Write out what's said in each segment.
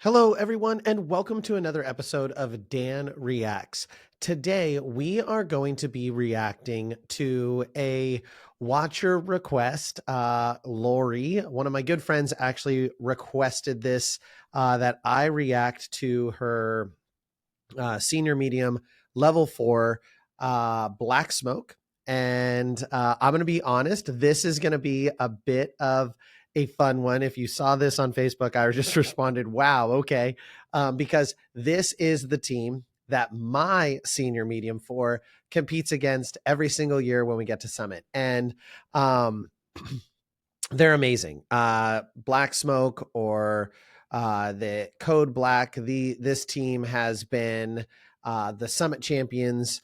Hello, everyone, and welcome to another episode of Dan Reacts. Today, we are going to be reacting to a watcher request. Lori, one of my good friends, actually requested this that I react to her senior medium level 4 black smoke. And I'm going to be honest, this is going to be a bit of a fun one. If you saw this on Facebook, I just responded, wow, okay. Because this is the team that my senior medium 4 competes against every single year when we get to Summit. And they're amazing. Black Smoke or the Code Black. This team has been the Summit champions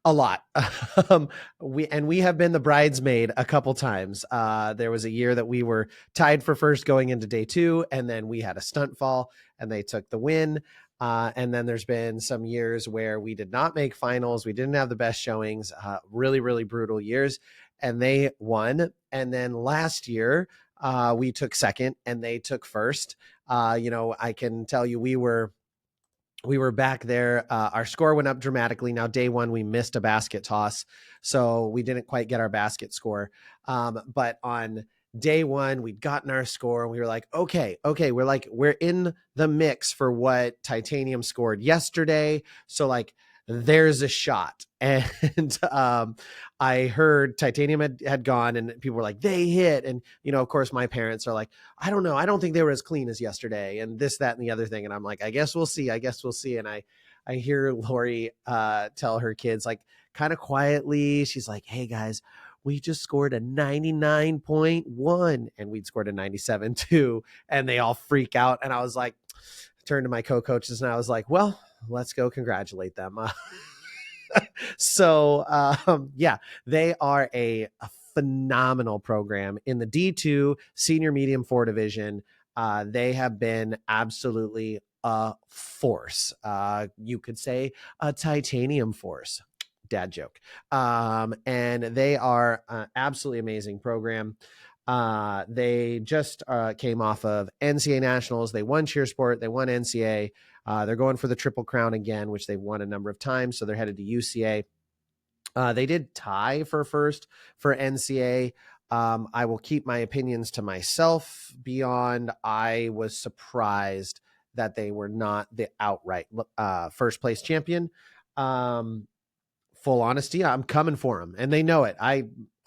a lot. We have been the bridesmaid a couple times. There was a year that we were tied for first going into day 2, and then we had a stunt fall, and they took the win. And then there's been some years where we did not make finals. We didn't have the best showings. Really, really brutal years, and they won. And then last year, we took second, and they took first. I can tell you, we were back there. Our score went up dramatically. Now, day 1, we missed a basket toss, so we didn't quite get our basket score. But on day 1, we'd gotten our score, and we were like, okay, we're in the mix for what Titanium scored yesterday. So like, there's a shot. And I heard Titanium had gone, and people were like, they hit. And, of course, my parents are like, I don't know. I don't think they were as clean as yesterday, and this, that, and the other thing. And I'm like, I guess we'll see. And I hear Lori tell her kids, like, kind of quietly, she's like, hey guys, we just scored a 99.1, and we'd scored a 97 too. And they all freak out. And I was like, turned to my co-coaches, and I was like, well, let's go congratulate them. So yeah, they are a phenomenal program in the D2 senior medium 4 division. They have been absolutely a force. You could say a titanium force. Dad joke. And they are an absolutely amazing program. They just came off of NCAA Nationals. They won cheer sport. They won NCAA. They're going for the Triple Crown again, which they've won a number of times. So they're headed to UCA. They did tie for first for NCAA. I will keep my opinions to myself. Beyond, I was surprised that they were not the outright first place champion. Full honesty, I'm coming for them, and they know it.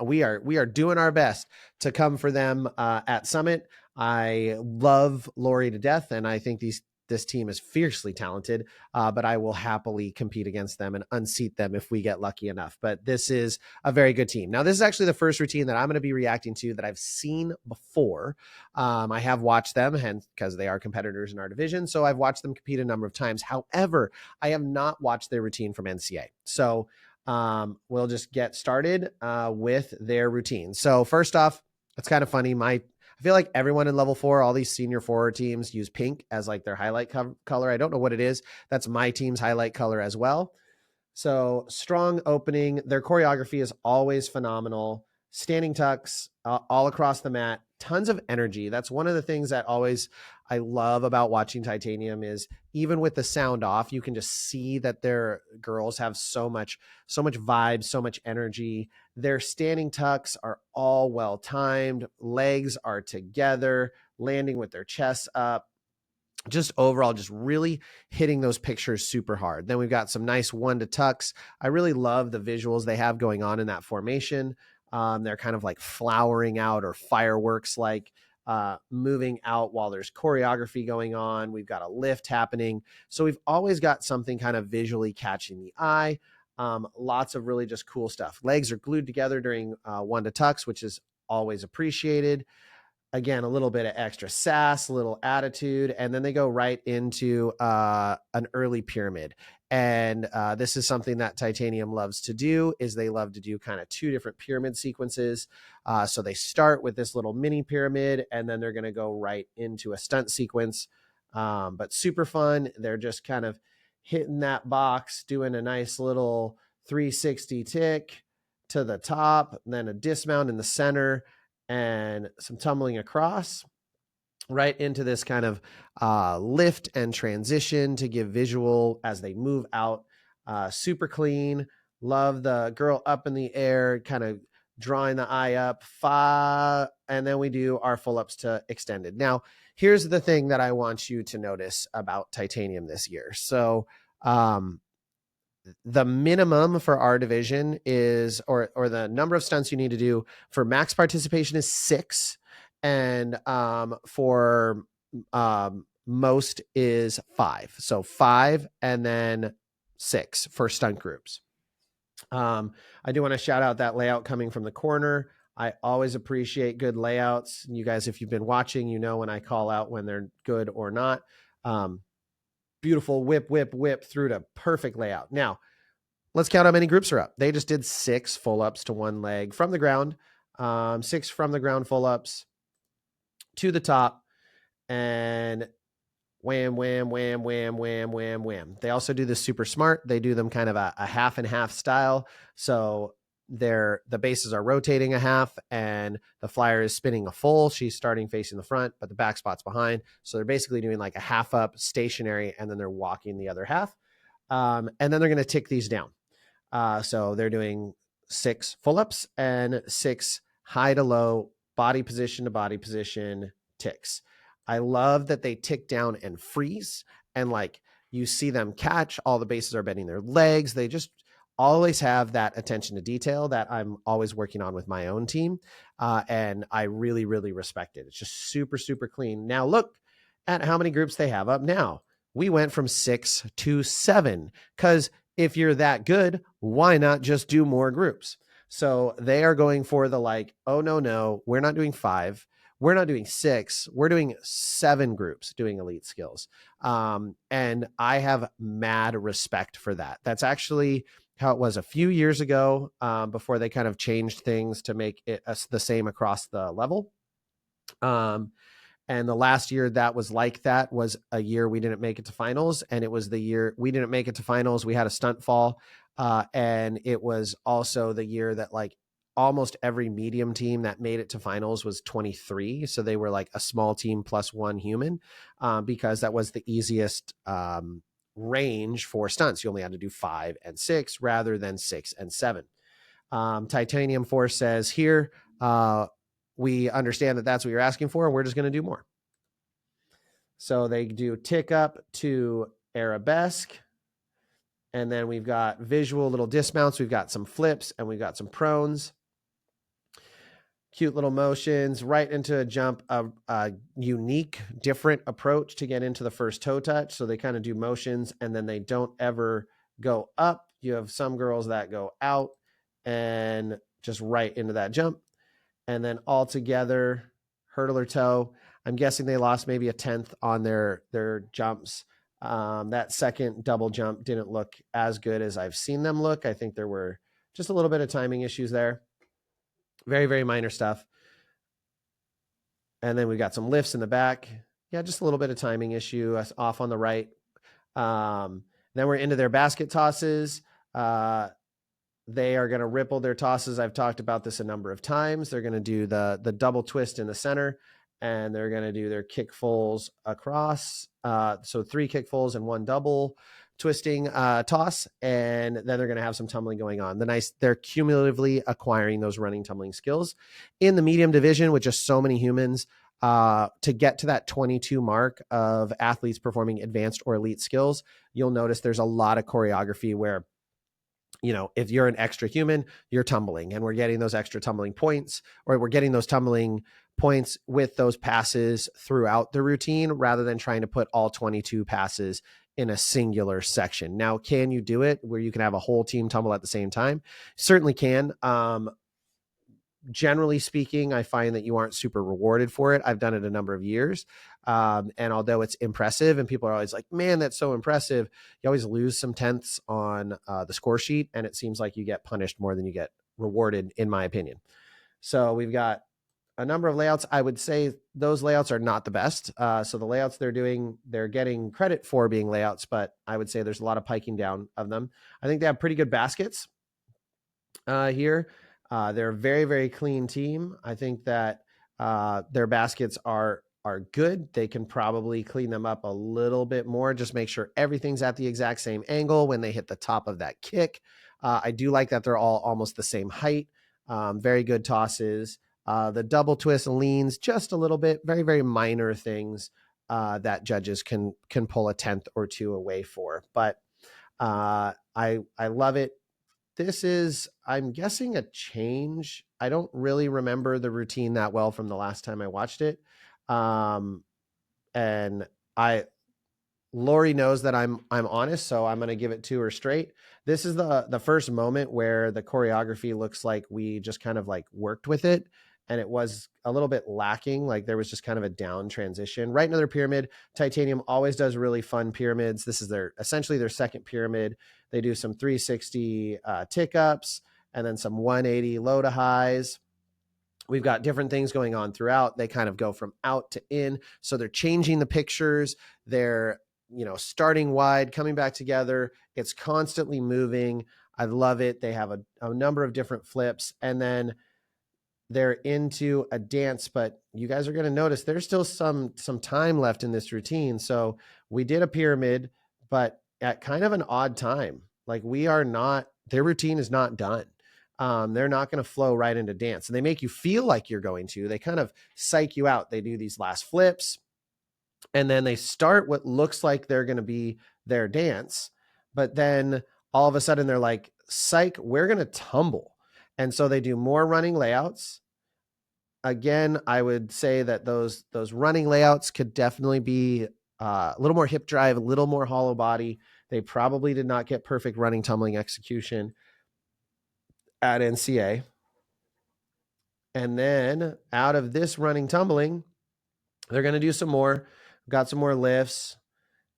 We are doing our best to come for them at Summit. I love Lori to death, and I think this team is fiercely talented, but I will happily compete against them and unseat them if we get lucky enough. But this is a very good team. Now, this is actually the first routine that I'm going to be reacting to that I've seen before. I have watched them, hence because they are competitors in our division, so I've watched them compete a number of times. However, I have not watched their routine from NCAA. So we'll just get started with their routine. So first off, it's kind of funny. I feel like everyone in level 4, all these senior 4 teams use pink as like their highlight color. I don't know what it is. That's my team's highlight color as well. So strong opening. Their choreography is always phenomenal. Standing tucks all across the mat. Tons of energy. That's one of the things that I love about watching Titanium is even with the sound off, you can just see that their girls have so much vibe, so much energy. Their standing tucks are all well timed. Legs are together, landing with their chests up. Just overall, just really hitting those pictures super hard. Then we've got some nice 1-2 tucks. I really love the visuals they have going on in that formation. They're kind of like flowering out or fireworks like moving out while there's choreography going on. We've got a lift happening. So we've always got something kind of visually catching the eye. Lots of really just cool stuff. Legs are glued together during 1-2 tucks, which is always appreciated. Again, a little bit of extra sass, a little attitude, and then they go right into an early pyramid. And this is something that Titanium loves to do, is they love to do kind of 2 different pyramid sequences. So they start with this little mini pyramid, and then they're going to go right into a stunt sequence. But super fun. They're just kind of hitting that box, doing a nice little 360 tick to the top, then a dismount in the center, and some tumbling across. right into this kind of lift and transition to give visual as they move out. Super clean. Love the girl up in the air, kind of drawing the eye up. And then we do our full ups to extended. Now, here's the thing that I want you to notice about titanium this year. So, the minimum for our division is, or the number of stunts you need to do for max participation is 6, and for most is 5. So 5 and then 6 for stunt groups. I do want to shout out that layout coming from the corner. I always appreciate good layouts. You guys, if you've been watching, you know when I call out when they're good or not. Beautiful whip, whip, whip through to perfect layout. Now, let's count how many groups are up. They just did 6 full ups to one leg from the ground, 6 from the ground full ups to the top, and wham, wham, wham, wham, wham, wham, wham. They also do this super smart. They do them kind of a half and half style. So the bases are rotating a half and the flyer is spinning a full. She's starting facing the front, but the back spot's behind. So they're basically doing like a half up stationary, and then they're walking the other half. And then they're going to tick these down. So they're doing 6 full ups and 6 high to low body position to body position ticks. I love that they tick down and freeze, and like you see them catch, all the bases are bending their legs. They just always have that attention to detail that I'm always working on with my own team. And I really, really respect it. It's just super, super clean. Now look at how many groups they have up now. We went from 6 to 7 because if you're that good, why not just do more groups? So they are going for the like, oh, no, we're not doing 5. We're not doing 6. We're doing 7 groups doing elite skills. And I have mad respect for that. That's actually how it was a few years ago, before they kind of changed things to make it the same across the level. And the last year that was like that was a year we didn't make it to finals. And it was the year we didn't make it to finals. We had a stunt fall. And it was also the year that like almost every medium team that made it to finals was 23. So they were like a small team plus 1 human, because that was the easiest range for stunts. You only had to do 5 and 6 rather than 6 and 7. Titanium Force says here, we understand that that's what you're asking for, and we're just going to do more. So they do tick up to arabesque, and then we've got visual little dismounts. We've got some flips, and we've got some prones. Cute little motions right into a jump, a unique, different approach to get into the first toe touch. So they kind of do motions, and then they don't ever go up. You have some girls that go out and just right into that jump. And then all together, hurdle or toe. I'm guessing they lost maybe a 10th on their jumps. That second double jump didn't look as good as I've seen them look. I think there were just a little bit of timing issues there. Very, very minor stuff. And then we got some lifts in the back. Yeah, just a little bit of timing issue off on the right. Then we're into their basket tosses. They are going to ripple their tosses. I've talked about this a number of times. They're going to do the double twist in the center, and they're going to do their kick fulls across. So 3 kick fulls and 1 double twisting toss, and then they're going to have some tumbling going on. They're cumulatively acquiring those running tumbling skills in the medium division with just so many humans. To get to that 22 mark of athletes performing advanced or elite skills, you'll notice there's a lot of choreography where, you know, if you're an extra human, you're tumbling, and we're getting those extra tumbling points, or we're getting those tumbling points with those passes throughout the routine rather than trying to put all 22 passes in a singular section. Now, can you do it where you can have a whole team tumble at the same time? Certainly can. Generally speaking, I find that you aren't super rewarded for it. I've done it a number of years. And although it's impressive and people are always like, man, that's so impressive, you always lose some tenths on the score sheet. And it seems like you get punished more than you get rewarded, in my opinion. So we've got a number of layouts. I would say those layouts are not the best. So the layouts they're doing, they're getting credit for being layouts, but I would say there's a lot of piking down of them. I think they have pretty good baskets here. They're a very, very clean team. I think that their baskets are are good. They can probably clean them up a little bit more, just make sure everything's at the exact same angle when they hit the top of that kick. I do like that they're all almost the same height. Very good tosses. The double twist leans just a little bit, very, very minor things that judges can pull a tenth or two away for. But I love it. This is, I'm guessing, a change. I don't really remember the routine that well from the last time I watched it. Um, and I Lori knows that I'm honest, so I'm gonna give it to her straight. This is the first moment where the choreography looks like we just kind of like worked with it, and it was a little bit lacking. Like there was just kind of a down transition. Right, another pyramid. Titanium always does really fun pyramids. This is their essentially their second pyramid. They do some 360 tick ups and then some 180 low to highs. We've got different things going on throughout. They kind of go from out to in. So they're changing the pictures. They're, starting wide, coming back together. It's constantly moving. I love it. They have a number of different flips, and then they're into a dance, but you guys are going to notice there's still some time left in this routine. So we did a pyramid, but at kind of an odd time. Like their routine is not done. They're not going to flow right into dance, and they make you feel like you're going to. They kind of psych you out. They do these last flips, and then they start what looks like they're going to be their dance, but then all of a sudden they're like, psych, we're going to tumble. And so they do more running layouts. Again, I would say that those running layouts could definitely be a little more hip drive, a little more hollow body. They probably did not get perfect running tumbling execution at NCA. And then out of this running tumbling, they're going to do some more. Got some more lifts.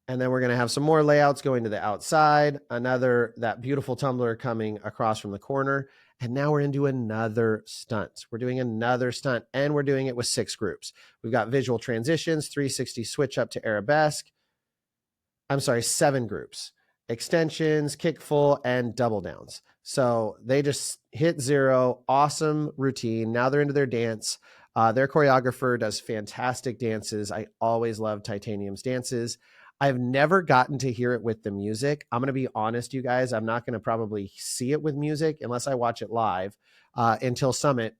And then we're going to have some more layouts going to the outside. That beautiful tumbler coming across from the corner. And now we're into another stunt. We're doing another stunt, and we're doing it with 6 groups. We've got visual transitions, 360 switch up to arabesque. I'm sorry, 7 groups. Extensions, kick full, and double downs. So they just hit 0. Awesome routine. Now they're into their dance. Their choreographer does fantastic dances. I always love Titanium's dances. I've never gotten to hear it with the music. I'm going to be honest, you guys. I'm not going to probably see it with music unless I watch it live until Summit.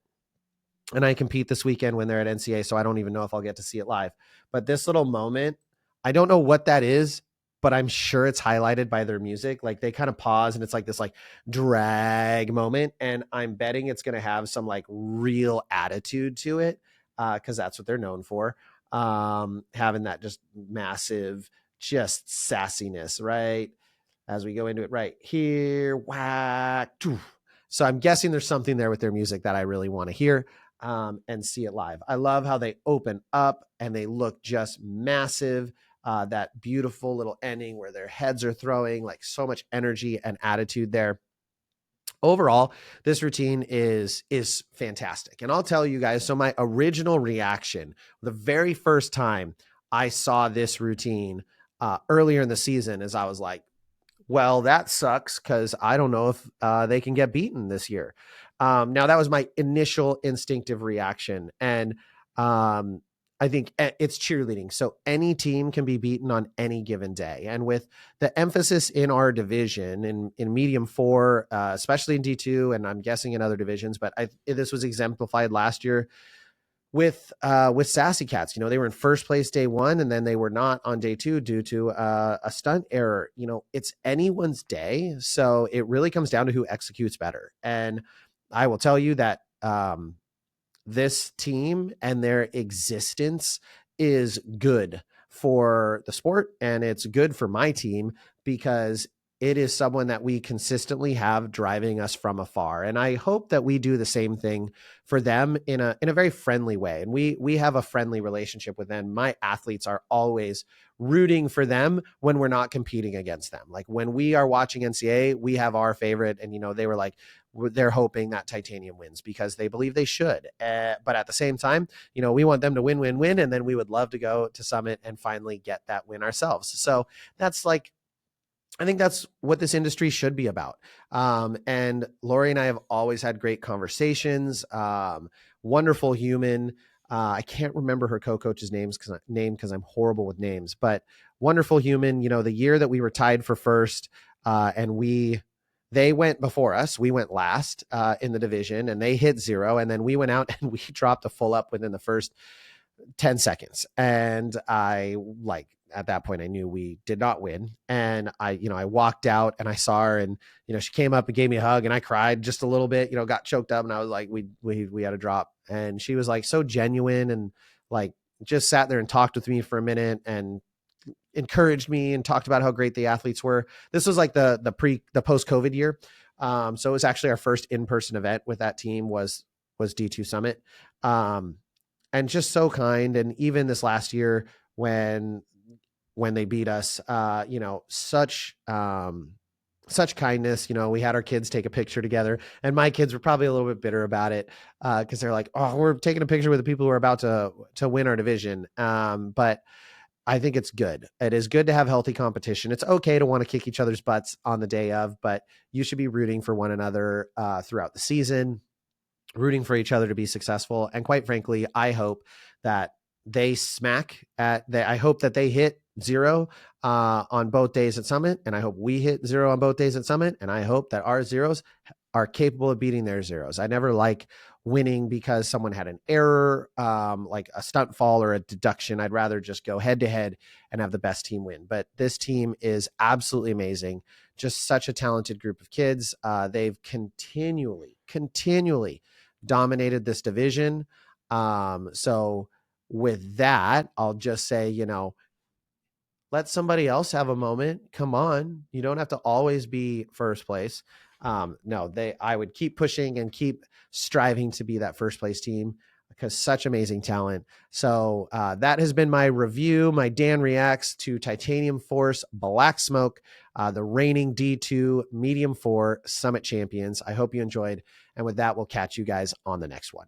And I compete this weekend when they're at NCA, so I don't even know if I'll get to see it live. But this little moment, I don't know what that is, but I'm sure it's highlighted by their music. Like they kind of pause and it's like this like drag moment. And I'm betting it's going to have some like real attitude to it because that's what they're known for. Having that just massive, just sassiness, right? As we go into it right here, whack. So I'm guessing there's something there with their music that I really want to hear and see it live. I love how they open up and they look just massive. That beautiful little ending where their heads are throwing, like so much energy and attitude there. Overall, this routine is fantastic. And I'll tell you guys, so my original reaction, the very first time I saw this routine earlier in the season, is I was like, well, that sucks because I don't know if they can get beaten this year. Now, that was my initial instinctive reaction. And I think it's cheerleading. So any team can be beaten on any given day. And with the emphasis in our division in medium 4, especially in D2, and I'm guessing in other divisions, but this was exemplified last year with Sassy Cats. They were in first place day 1, and then they were not on day 2 due to a stunt error. It's anyone's day. So it really comes down to who executes better. And I will tell you that this team and their existence is good for the sport, and it's good for my team because it is someone that we consistently have driving us from afar. And I hope that we do the same thing for them in a very friendly way. And we have a friendly relationship with them. My athletes are always rooting for them when we're not competing against them. Like when we are watching NCA, we have our favorite, and they were like, they're hoping that Titanium wins because they believe they should. But at the same time, we want them to win, and then we would love to go to Summit and finally get that win ourselves. So that's like, I think that's what this industry should be about. And Lori and I have always had great conversations. Wonderful human. I can't remember her co-coach's name because I'm horrible with names, but wonderful human. The year that we were tied for first, and they went before us. We went last in the division, and they hit 0, and then we went out and we dropped a full up within the first 10 seconds. And at that point I knew we did not win. And I walked out and I saw her, and, she came up and gave me a hug, and I cried just a little bit, got choked up, and I was like, we had a drop. And she was like so genuine, and like just sat there and talked with me for a minute and encouraged me and talked about how great the athletes were. This was like the post COVID year. So it was actually our first in-person event with that team was D2 Summit. And just so kind. And even this last year when they beat us, such kindness. We had our kids take a picture together, and my kids were probably a little bit bitter about it because they're like, oh, we're taking a picture with the people who are about to win our division. But I think it's good. It is good to have healthy competition. It's okay to want to kick each other's butts on the day of, but you should be rooting for one another throughout the season, rooting for each other to be successful. And quite frankly, I hope that I hope that they hit 0 on both days at Summit. And I hope we hit 0 on both days at Summit. And I hope that our 0s are capable of beating their 0s. I never like winning because someone had an error, like a stunt fall or a deduction. I'd rather just go head to head and have the best team win. But this team is absolutely amazing. Just such a talented group of kids. They've continually dominated this division. So with that, I'll just say, let somebody else have a moment. Come on. You don't have to always be first place. I would keep pushing and keep striving to be that first place team because such amazing talent. So that has been my review, my Dan Reacts to Titanium Force Black Smoke, the reigning D2 Medium 4 Summit champions. I hope you enjoyed. And with that, we'll catch you guys on the next one.